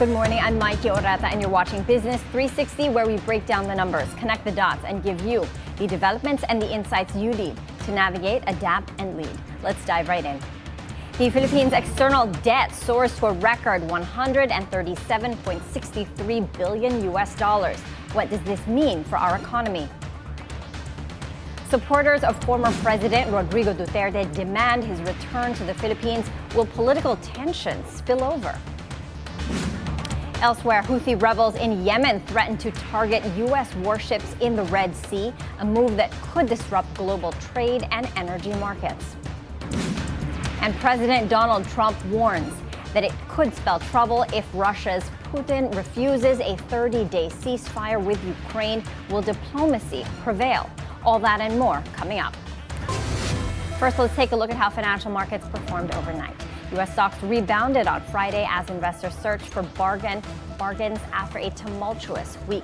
Good morning, I'm Maiki Oreta and you're watching Business 360, where we break down the numbers, connect the dots, and give you the developments and the insights you need to navigate, adapt, and lead. Let's dive right in. The Philippines' external debt soars to a record $137.63 billion. What does this mean for our economy? Supporters of former President Rodrigo Duterte demand his return to the Philippines. Will political tensions spill over? Elsewhere, Houthi rebels in Yemen threaten to target U.S. warships in the Red Sea, a move that could disrupt global trade and energy markets. And President Donald Trump warns that it could spell trouble if Russia's Putin refuses a 30-day ceasefire with Ukraine. Will diplomacy prevail? All that and more coming up. First, let's take a look at how financial markets performed overnight. U.S. stocks rebounded on Friday as investors searched for bargains after a tumultuous week.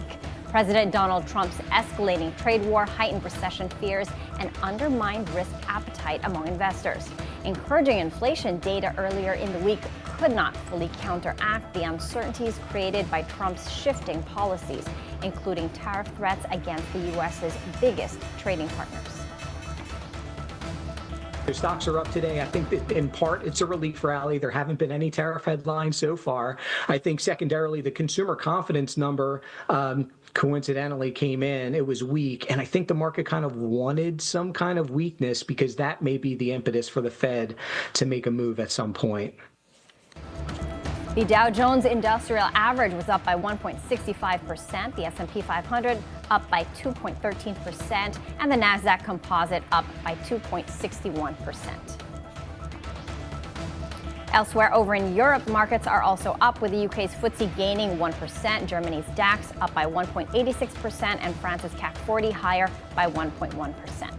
President Donald Trump's escalating trade war heightened recession fears and undermined risk appetite among investors. Encouraging inflation data earlier in the week could not fully counteract the uncertainties created by Trump's shifting policies, including tariff threats against the U.S.'s biggest trading partners. The stocks are up today. I think that in part it's a relief rally. There haven't been any tariff headlines so far. I think secondarily, the consumer confidence number coincidentally came in. It was weak. And I think the market kind of wanted some kind of weakness because that may be the impetus for the Fed to make a move at some point. The Dow Jones Industrial Average was up by 1.65%, the S&P 500 up by 2.13%, and the Nasdaq Composite up by 2.61%. Elsewhere over in Europe, markets are also up, with the UK's FTSE gaining 1%, Germany's DAX up by 1.86%, and France's CAC 40 higher by 1.1%.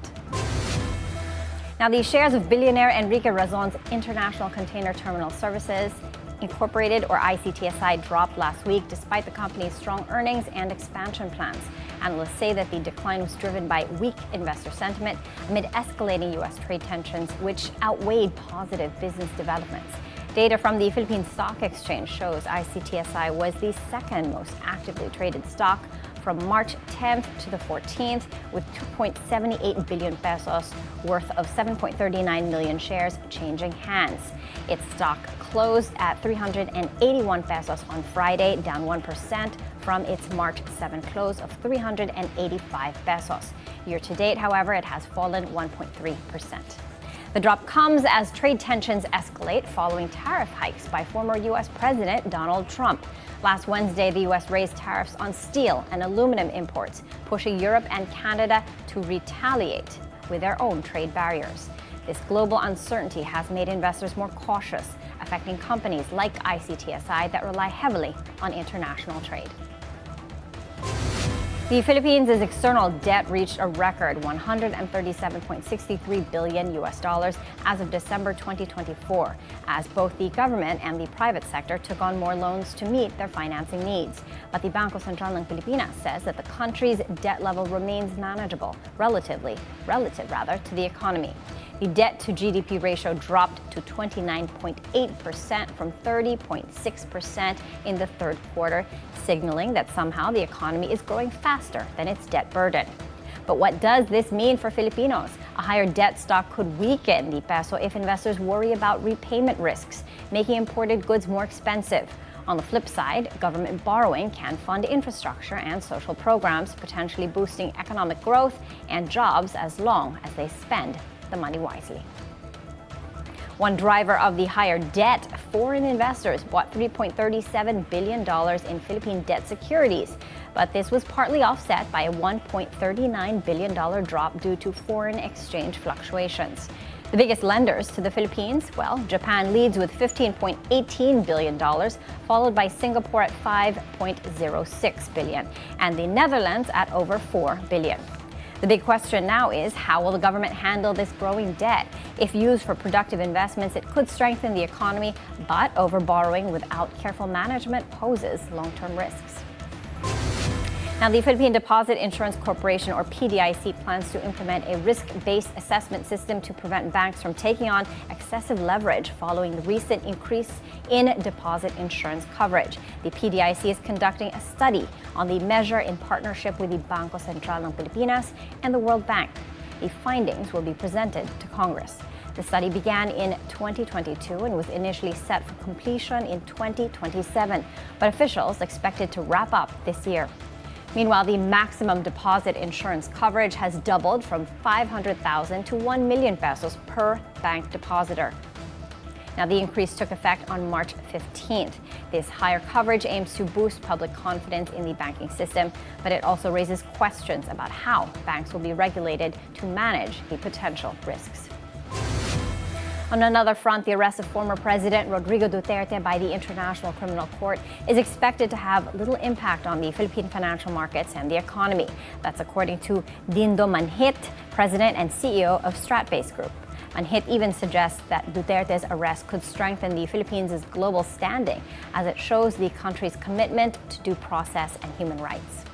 Now, the shares of billionaire Enrique Razon's International Container Terminal Services Incorporated, or ICTSI, dropped last week despite the company's strong earnings and expansion plans. Analysts say that the decline was driven by weak investor sentiment amid escalating U.S. trade tensions, which outweighed positive business developments. Data from the Philippine Stock Exchange shows ICTSI was the second most actively traded stock from March 10th to the 14th, with 2.78 billion pesos worth of 7.39 million shares changing hands. Its stock closed at 381 pesos on Friday, down 1% from its March 7 close of 385 pesos. Year to date, however, it has fallen 1.3%. The drop comes as trade tensions escalate following tariff hikes by former U.S. President Donald Trump. Last Wednesday, the U.S. raised tariffs on steel and aluminum imports, pushing Europe and Canada to retaliate with their own trade barriers. This global uncertainty has made investors more cautious, affecting companies like ICTSI that rely heavily on international trade. The Philippines' external debt reached a record $137.63 billion as of December 2024, as both the government and the private sector took on more loans to meet their financing needs. But the Bangko Sentral ng Pilipinas says that the country's debt level remains manageable, relative to the economy. The debt to GDP ratio dropped to 29.8% from 30.6% in the third quarter, signaling that somehow the economy is growing faster than its debt burden. But what does this mean for Filipinos? A higher debt stock could weaken the peso if investors worry about repayment risks, making imported goods more expensive. On the flip side, government borrowing can fund infrastructure and social programs, potentially boosting economic growth and jobs as long as they spend the money wisely. One driver of the higher debt, foreign investors bought $3.37 billion in Philippine debt securities. But this was partly offset by a $1.39 billion drop due to foreign exchange fluctuations. The biggest lenders to the Philippines, well, Japan leads with $15.18 billion, followed by Singapore at $5.06 billion, and the Netherlands at over $4 billion. The big question now is, how will the government handle this growing debt? If used for productive investments, it could strengthen the economy, but overborrowing without careful management poses long-term risks. Now, the Philippine Deposit Insurance Corporation, or PDIC, plans to implement a risk-based assessment system to prevent banks from taking on excessive leverage following the recent increase in deposit insurance coverage. The PDIC is conducting a study on the measure in partnership with the Bangko Sentral ng Pilipinas and the World Bank. The findings will be presented to Congress. The study began in 2022 and was initially set for completion in 2027, but officials expect it to wrap up this year. Meanwhile, the maximum deposit insurance coverage has doubled from 500,000 to 1 million pesos per bank depositor. Now, the increase took effect on March 15th. This higher coverage aims to boost public confidence in the banking system, but it also raises questions about how banks will be regulated to manage the potential risks. On another front, the arrest of former President Rodrigo Duterte by the International Criminal Court is expected to have little impact on the Philippine financial markets and the economy. That's according to Dindo Manhit, President and CEO of Stratbase Group. Manhit even suggests that Duterte's arrest could strengthen the Philippines' global standing as it shows the country's commitment to due process and human rights.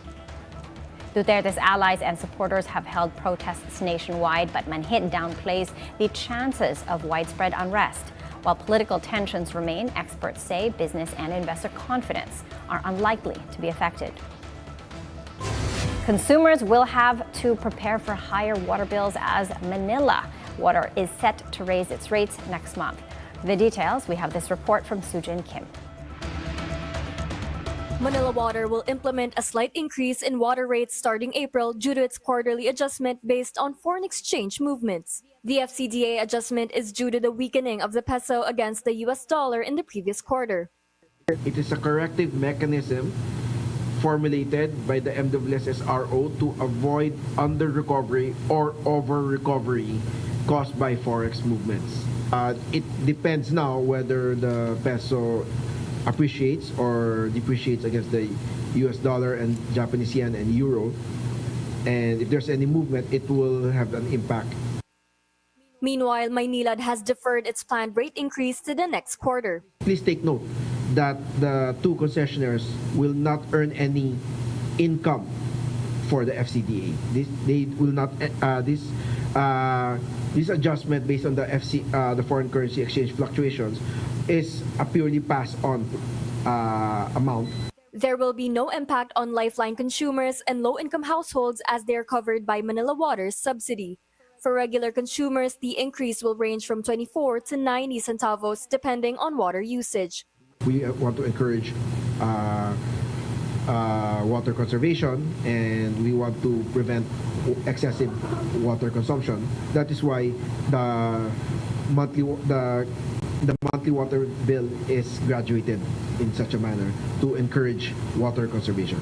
Duterte's allies and supporters have held protests nationwide, but Manhit downplays the chances of widespread unrest. While political tensions remain, experts say business and investor confidence are unlikely to be affected. Consumers will have to prepare for higher water bills as Manila Water is set to raise its rates next month. For the details, we have this report from Sujin Kim. Manila Water will implement a slight increase in water rates starting April due to its quarterly adjustment based on foreign exchange movements. The FCDA adjustment is due to the weakening of the peso against the US dollar in the previous quarter. It is a corrective mechanism formulated by the MWSSRO to avoid under-recovery or over-recovery caused by forex movements. It depends now whether the peso appreciates or depreciates against the US dollar and Japanese yen and euro. And if there's any movement, it will have an impact. Meanwhile, Maynilad has deferred its planned rate increase to the next quarter. Please take note that the two concessionaires will not earn any income for the FCDA. They will not. This adjustment based on the foreign currency exchange fluctuations is a purely pass-on amount. There will be no impact on lifeline consumers and low-income households as they are covered by Manila Water's subsidy. For regular consumers, the increase will range from 24 to 90 centavos depending on water usage. We want to encourage water conservation, and we want to prevent excessive water consumption. That is why the monthly water bill is graduated in such a manner to encourage water conservation.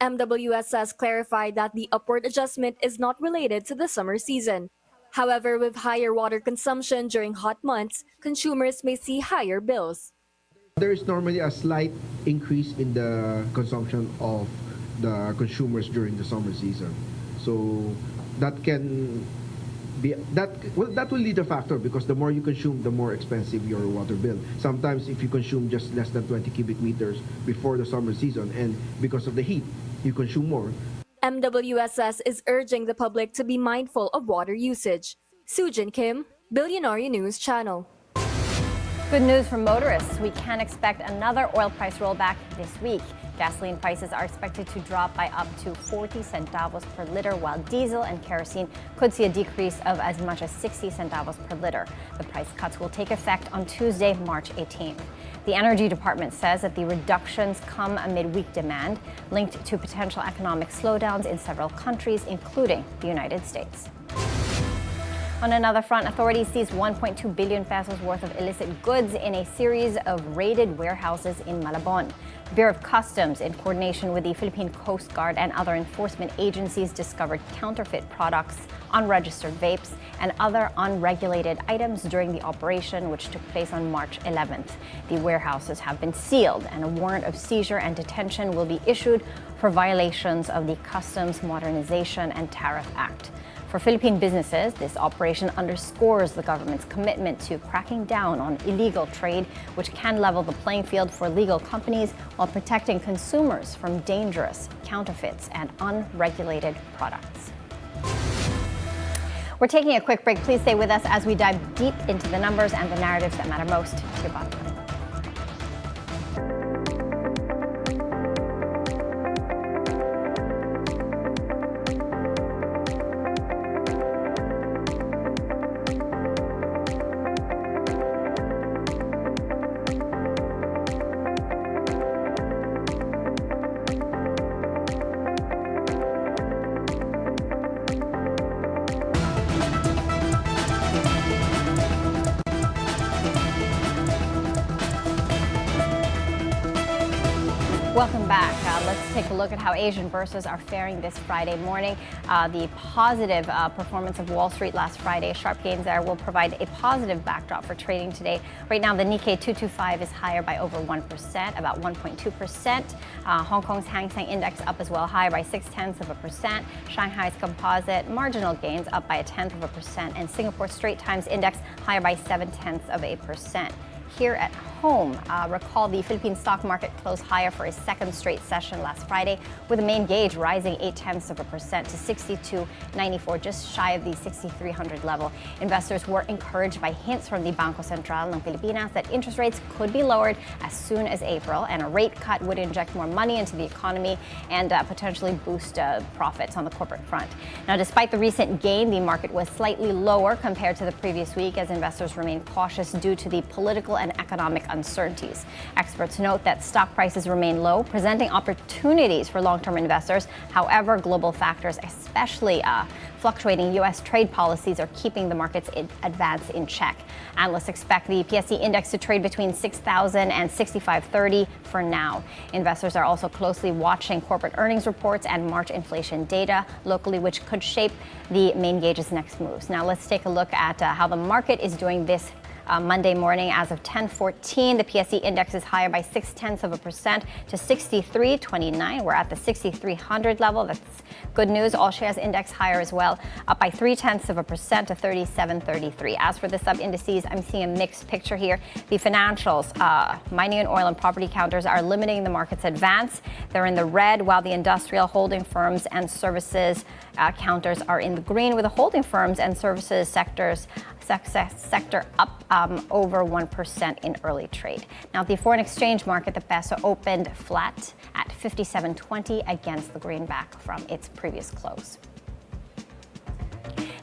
MWSS clarified that the upward adjustment is not related to the summer season. However, with higher water consumption during hot months, consumers may see higher bills. There is normally a slight increase in the consumption of the consumers during the summer season. So that can be that will lead a factor, because the more you consume, the more expensive your water bill. Sometimes if you consume just less than 20 cubic meters before the summer season, and because of the heat, you consume more. MWSS is urging the public to be mindful of water usage. Sujin Kim, Bilyonaryo News Channel. Good news for motorists. We can expect another oil price rollback this week. Gasoline prices are expected to drop by up to 40 centavos per liter, while diesel and kerosene could see a decrease of as much as 60 centavos per liter. The price cuts will take effect on Tuesday, March 18th. The Energy Department says that the reductions come amid weak demand linked to potential economic slowdowns in several countries, including the United States. On another front, authorities seized 1.2 billion pesos worth of illicit goods in a series of raided warehouses in Malabon. The Bureau of Customs, in coordination with the Philippine Coast Guard and other enforcement agencies, discovered counterfeit products, unregistered vapes, and other unregulated items during the operation, which took place on March 11th. The warehouses have been sealed, and a warrant of seizure and detention will be issued for violations of the Customs Modernization and Tariff Act. For Philippine businesses, this operation underscores the government's commitment to cracking down on illegal trade, which can level the playing field for legal companies while protecting consumers from dangerous counterfeits and unregulated products. We're taking a quick break. Please stay with us as we dive deep into the numbers and the narratives that matter most to your bottom line. Welcome back. Let's take a look at how Asian bourses are faring this Friday morning. The positive performance of Wall Street last Friday, sharp gains there, will provide a positive backdrop for trading today. Right now, the Nikkei 225 is higher by over 1%, about 1.2%. Hong Kong's Hang Seng Index up as well, higher by 0.6%. Shanghai's Composite marginal gains up by 0.1%, and Singapore's Straits Times Index higher by 0.7%. Here at home, recall the Philippine stock market closed higher for a second straight session last Friday, with the main gauge rising 0.8% to 62.94, just shy of the 6,300 level. Investors were encouraged by hints from the Bangko Sentral ng Pilipinas that interest rates could be lowered as soon as April, and a rate cut would inject more money into the economy and potentially boost profits on the corporate front. Now, despite the recent gain, the market was slightly lower compared to the previous week as investors remain cautious due to the political and economic uncertainties. Experts note that stock prices remain low, presenting opportunities for long-term investors. However, global factors, especially fluctuating U.S. trade policies, are keeping the market's advance in check. Analysts expect the PSE index to trade between 6,000 and 6,530 for now. Investors are also closely watching corporate earnings reports and March inflation data locally, which could shape the main gauge's next moves. Now, let's take a look at how the market is doing this Monday morning. As of 10:14, the PSE index is higher by 0.6% to 63.29. We're at the 6,300 level. That's good news. All shares index higher as well, up by 0.3% to 37.33. As for the sub-indices, I'm seeing a mixed picture here. The financials, mining and oil and property counters are limiting the market's advance. They're in the red, while the industrial, holding firms and services counters are in the green, with the holding firms and services sector up over 1% in early trade. Now, the foreign exchange market, the peso opened flat at 57.20 against the greenback from its previous close.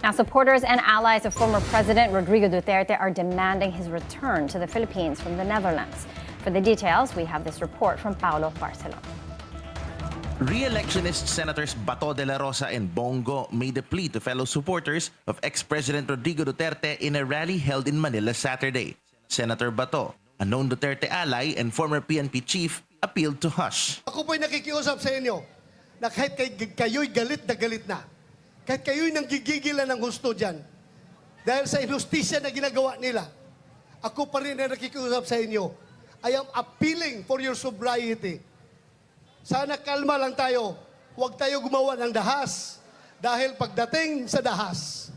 Now, supporters and allies of former President Rodrigo Duterte are demanding his return to the Philippines from the Netherlands. For the details, we have this report from Paolo Barcelona. Re-electionist Senators Bato de la Rosa and Bongo made a plea to fellow supporters of ex-President Rodrigo Duterte in a rally held in Manila Saturday. Senator Bato, a known Duterte ally and former PNP chief, appealed to hush. Ako po'y nakikiusap sa inyo na kahit kayo'y galit na, kahit kayo'y nanggigigilan ng gusto dyan, dahil sa inustisya na ginagawa nila, ako pa rin na nakikiusap sa inyo. I am appealing for your sobriety. Sana kalma lang tayo. Huwag tayo gumawa ng dahas. Dahil pagdating sa dahas,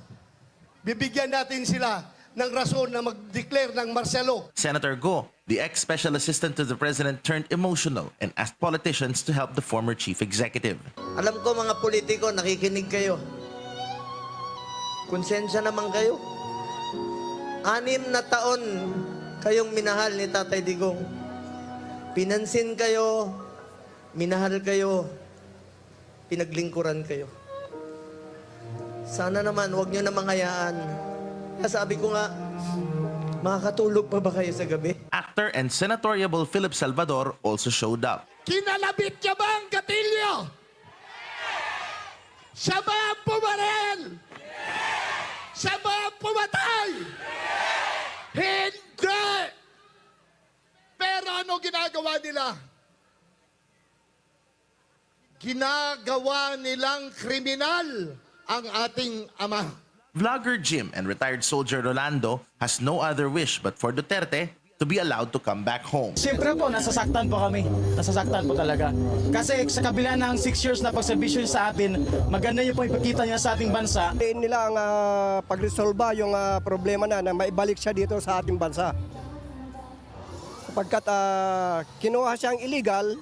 bibigyan natin sila ng rason na mag-declare ng martial law. Senator Go, the ex-special assistant to the president, turned emotional and asked politicians to help the former chief executive. Alam ko mga politiko, nakikinig kayo. Konsensya naman kayo. 6 na taon kayong minahal ni Tatay Digong. Pinansin kayo, minahal kayo, pinaglingkuran kayo. Sana naman, huwag nyo namang hayaan. Sabi ko nga, makakatulog pa ba kayo sa gabi? Actor and senatoriable Philip Salvador also showed up. Kinalabit niya ba ang gatilyo? Siya ba ang pumarel? Siya ba ang pumatay? Hindi! Pero ano ginagawa nila? Ginagawa nilang kriminal ang ating ama. Vlogger Jim and retired soldier Rolando has no other wish but for Duterte to to be allowed to come back home. Siyempre po, nasasaktan po kami. Nasasaktan po talaga. Kasi sa kabila ng 6 years na pagserbisyo sa atin, maganda niyo po ipakita niya sa ating bansa. Nila ang pag-resolve yung problema na maibalik siya dito sa ating bansa. Sapagkat kinuha siyang illegal,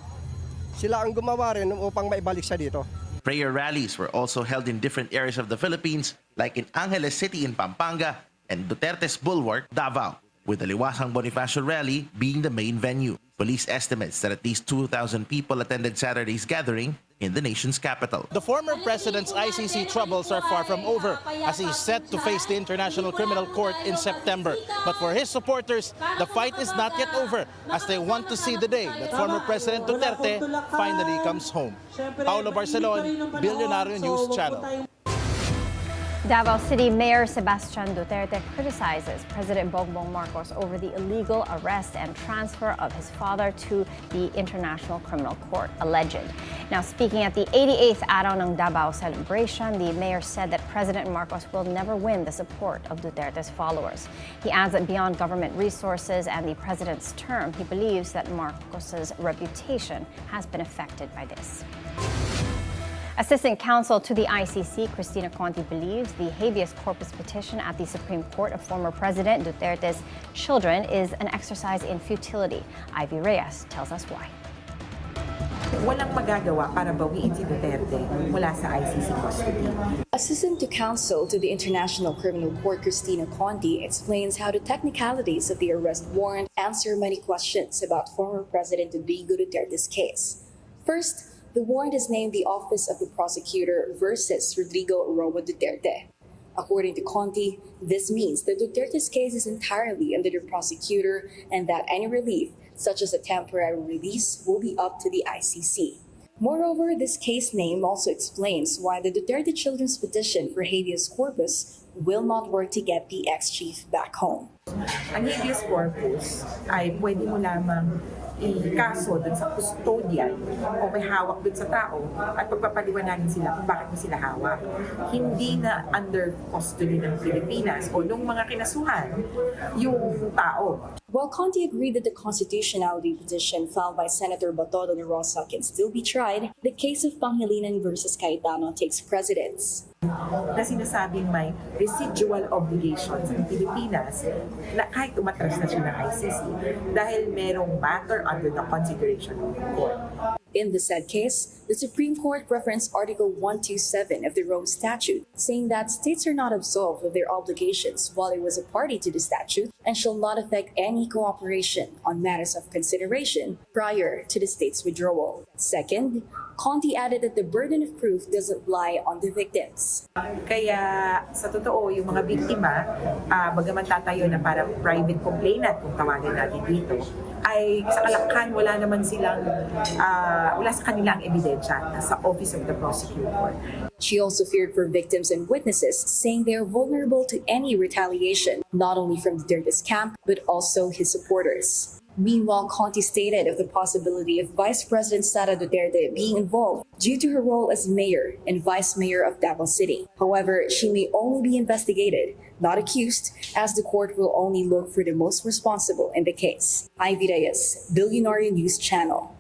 sila ang gumawa rin upang maibalik siya dito. Prayer rallies were also held in different areas of the Philippines, like in Angeles City in Pampanga and Duterte's Bulwark, Davao, with the Liwasang Bonifacio rally being the main venue. Police estimates that at least 2,000 people attended Saturday's gathering in the nation's capital. The former president's ICC troubles are far from over as he's set to face the International Criminal Court in September. But for his supporters, the fight is not yet over as they want to see the day that former President Duterte finally comes home. Paulo Barcelon, Bilyonaryo News Channel. Davao City Mayor Sebastian Duterte criticizes President Bongbong Marcos over the illegal arrest and transfer of his father to the International Criminal Court, alleged. Now, speaking at the 88th Araw ng Davao celebration, the mayor said that President Marcos will never win the support of Duterte's followers. He adds that beyond government resources and the president's term, he believes that Marcos's reputation has been affected by this. Assistant counsel to the ICC, Cristina Conti, believes the habeas corpus petition at the Supreme Court of former President Duterte's children is an exercise in futility. Ivy Reyes tells us why. Walang magagawa para bawiin si Duterte mula sa ICC custody. Assistant to counsel to the International Criminal Court, Cristina Conti, explains how the technicalities of the arrest warrant answer many questions about former President Rodrigo Duterte's case. First, the warrant is named the Office of the Prosecutor versus Rodrigo Duterte. According to Conti, this means that Duterte's case is entirely under the prosecutor and that any relief, such as a temporary release, will be up to the ICC. Moreover, this case name also explains why the Duterte children's petition for habeas corpus will not work to get the ex-chief back home. Ang habeas corpus ay pwede mo lamang ikaso dun sa custodian o may hawak dun sa tao at pagpapaliwanagan sila kung bakit mo sila hawak. Hindi na under custody ng Pilipinas o nung mga kinasuhan yung tao. While Conti agreed that the constitutionality petition filed by Senator Bato de la Rosa can still be tried, the case of Pangilinan versus Cayetano takes precedence. Na sinasabing may residual obligations ng Pilipinas na kahit umatras na siya ng ICC dahil merong matter under the consideration of the court. In the said case, the Supreme Court referenced Article 127 of the Rome Statute, saying that states are not absolved of their obligations while it was a party to the statute and shall not affect any cooperation on matters of consideration prior to the state's withdrawal. Second, Conti added that the burden of proof doesn't lie on the victims. Kaya sa totoo, yung mga biktima, bagaman tatayo na parang private complainant kung tawagan natin dito, ay sa kalakhan wala naman silang, wala sa kanilang ebidensya sa Office of the Prosecutor. She also feared for victims and witnesses, saying they are vulnerable to any retaliation, not only from Duterte's camp, but also his supporters. Meanwhile, Conti stated of the possibility of Vice President Sara Duterte being involved due to her role as mayor and vice mayor of Davao City. However, she may only be investigated, not accused, as the court will only look for the most responsible in the case. Ivy Reyes, Bilyonaryo News Channel.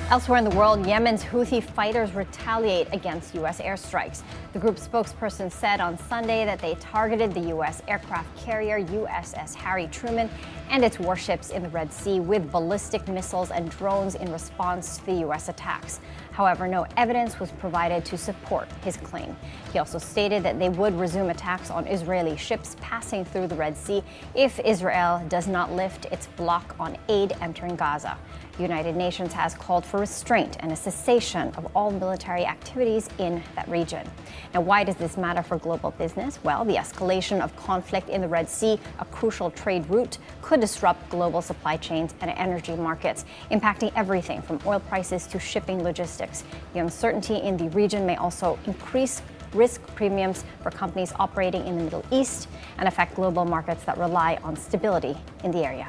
Elsewhere in the world, Yemen's Houthi fighters retaliate against U.S. airstrikes. The group's spokesperson said on Sunday that they targeted the U.S. aircraft carrier USS Harry Truman and its warships in the Red Sea with ballistic missiles and drones in response to the U.S. attacks. However, no evidence was provided to support his claim. He also stated that they would resume attacks on Israeli ships passing through the Red Sea if Israel does not lift its block on aid entering Gaza. The United Nations has called for restraint and a cessation of all military activities in that region. Now, why does this matter for global business? Well, the escalation of conflict in the Red Sea, a crucial trade route, could disrupt global supply chains and energy markets, impacting everything from oil prices to shipping logistics. The uncertainty in the region may also increase risk premiums for companies operating in the Middle East and affect global markets that rely on stability in the area.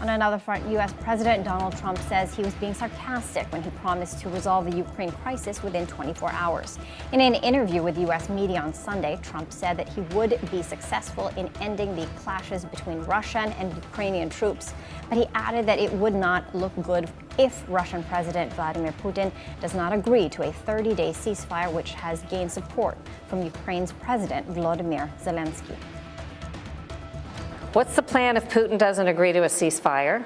On another front, U.S. President Donald Trump says he was being sarcastic when he promised to resolve the Ukraine crisis within 24 hours. In an interview with U.S. media on Sunday, Trump said that he would be successful in ending the clashes between Russian and Ukrainian troops, but he added that it would not look good if Russian President Vladimir Putin does not agree to a 30-day ceasefire, which has gained support from Ukraine's President Volodymyr Zelensky. What's the plan if Putin doesn't agree to a ceasefire?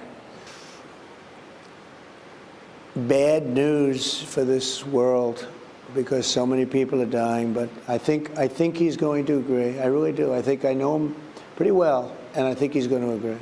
Bad news for this world because so many people are dying, but I think he's going to agree. I really do. I think I know him pretty well, and I think he's going to agree.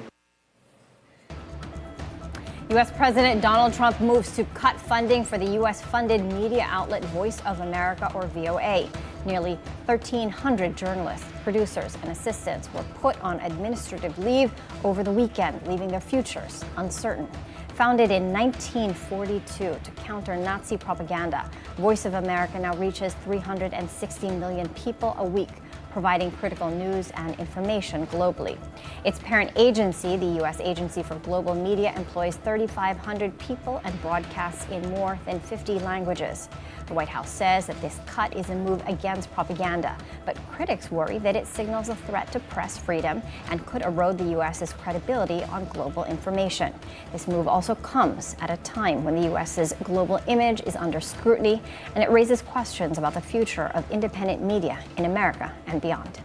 U.S. President Donald Trump moves to cut funding for the U.S.-funded media outlet Voice of America, or VOA. Nearly 1,300 journalists, producers, and assistants were put on administrative leave over the weekend, leaving their futures uncertain. Founded in 1942 to counter Nazi propaganda, Voice of America now reaches 360 million people a week, providing critical news and information globally. Its parent agency, the U.S. Agency for Global Media, employs 3,500 people and broadcasts in more than 50 languages. The White House says that this cut is a move against propaganda, but critics worry that it signals a threat to press freedom and could erode the U.S.'s credibility on global information. This move also comes at a time when the U.S.'s global image is under scrutiny, and it raises questions about the future of independent media in America and beyond.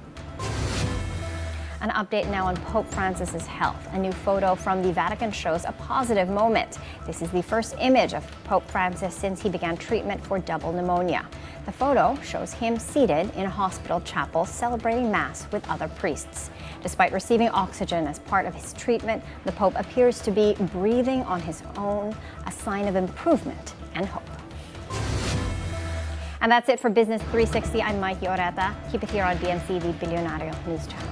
An update now on Pope Francis's health. A new photo from the Vatican shows a positive moment. This is the first image of Pope Francis since he began treatment for double pneumonia. The photo shows him seated in a hospital chapel celebrating Mass with other priests. Despite receiving oxygen as part of his treatment, the Pope appears to be breathing on his own, a sign of improvement and hope. And that's it for Business 360. I'm Maiki Oreta. Keep it here on BNC, the Bilyonaryo News Channel.